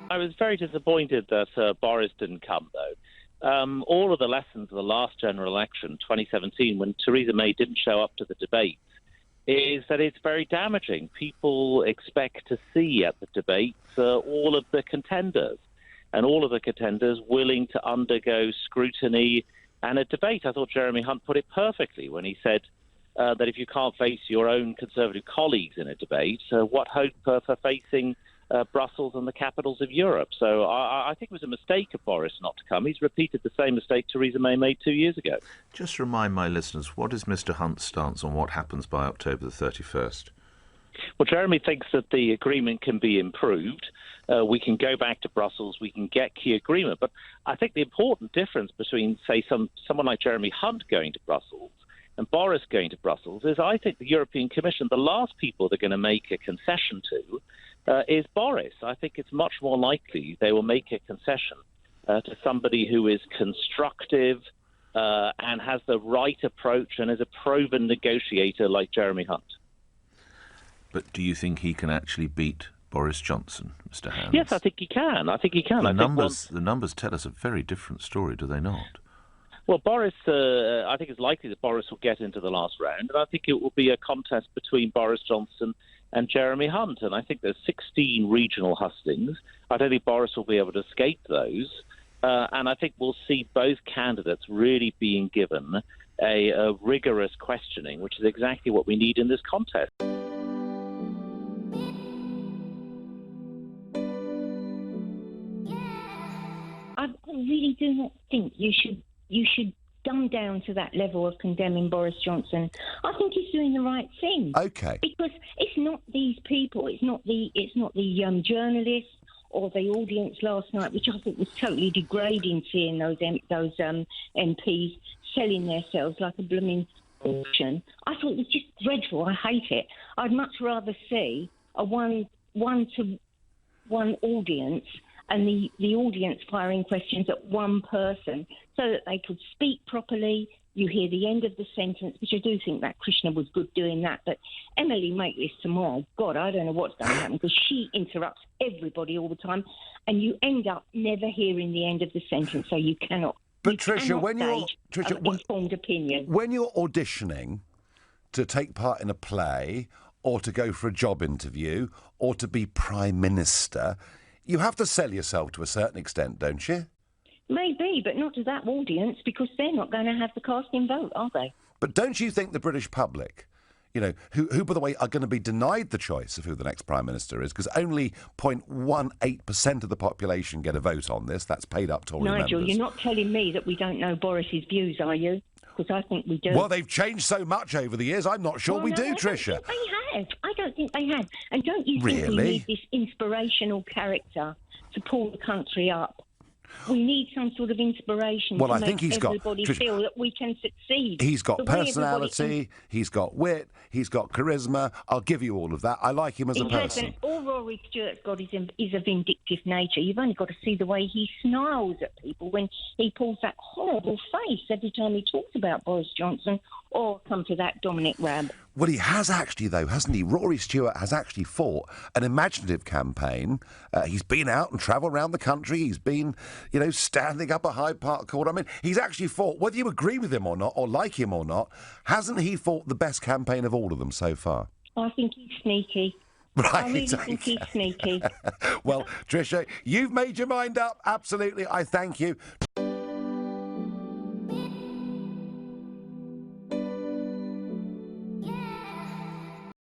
I was very disappointed that Boris didn't come, though. All of the lessons of the last general election, 2017, when Theresa May didn't show up to the debate, is that it's very damaging. People expect to see at the debates all of the contenders, and all of the contenders willing to undergo scrutiny and a debate. I thought Jeremy Hunt put it perfectly when he said that if you can't face your own Conservative colleagues in a debate, what hope for facing Brussels and the capitals of Europe? So I think it was a mistake of Boris not to come. He's repeated the same mistake Theresa May made 2 years ago. Just remind my listeners, what is Mr Hunt's stance on what happens by October the 31st? Well, Jeremy thinks that the agreement can be improved. We can go back to Brussels. We can get key agreement. But I think the important difference between, say, someone like Jeremy Hunt going to Brussels and Boris going to Brussels is I think the European Commission, the last people they're going to make a concession to is Boris. I think it's much more likely they will make a concession to somebody who is constructive and has the right approach and is a proven negotiator like Jeremy Hunt. But do you think he can actually beat Boris Johnson, Mr Hands? Yes, I think he can. The numbers tell us a very different story, do they not? Well, Boris, I think it's likely that Boris will get into the last round, and I think it will be a contest between Boris Johnson and Jeremy Hunt. And I think there's 16 regional hustings. I don't think Boris will be able to escape those. And I think we'll see both candidates really being given a rigorous questioning, which is exactly what we need in this contest. I really do not think you should dumb down to that level of condemning Boris Johnson. I think he's doing the right thing. Okay. Because it's not these people, it's not the journalists or the audience last night, which I think was totally degrading, seeing those MPs selling themselves like a blooming auction. I thought it was just dreadful. I hate it. I'd much rather see a one-to-one audience and the audience firing questions at one person so that they could speak properly. You hear the end of the sentence, which I do think that Krishna was good doing that. But Emily Maitlis tomorrow, God, I don't know what's going to happen because she interrupts everybody all the time and you end up never hearing the end of the sentence, so you cannot. But Trisha, when you're informed opinion, when you're auditioning to take part in a play or to go for a job interview or to be Prime Minister, you have to sell yourself to a certain extent, don't you? Maybe, but not to that audience because they're not going to have the casting vote, are they? But don't you think the British public, you know, who by the way, are going to be denied the choice of who the next Prime Minister is, because only 0.18% of the population get a vote on this, that's paid up Tory members. Nigel, you're not telling me that we don't know Boris's views, are you? Because I think we do. Well, they've changed so much over the years, I'm not sure we do, Trisha. I don't think they have. And don't you think we need this inspirational character to pull the country up? We need some sort of inspiration to make everybody feel that we can succeed. He's got personality, he's got wit, he's got charisma. I'll give you all of that. I like him as a person. All Rory Stewart's got is a vindictive nature. You've only got to see the way he snarls at people when he pulls that horrible face every time he talks about Boris Johnson or come to that Dominic Raab. Well, he has actually, though, hasn't he? Rory Stewart has actually fought an imaginative campaign. He's been out and travelled around the country. He's been, you know, standing up at Hyde Park Court. I mean, he's actually fought, whether you agree with him or not, or like him or not, hasn't he fought the best campaign of all of them so far? I think he's sneaky. Right, I really think he's sneaky. Well, Trisha, you've made your mind up. Absolutely. I thank you.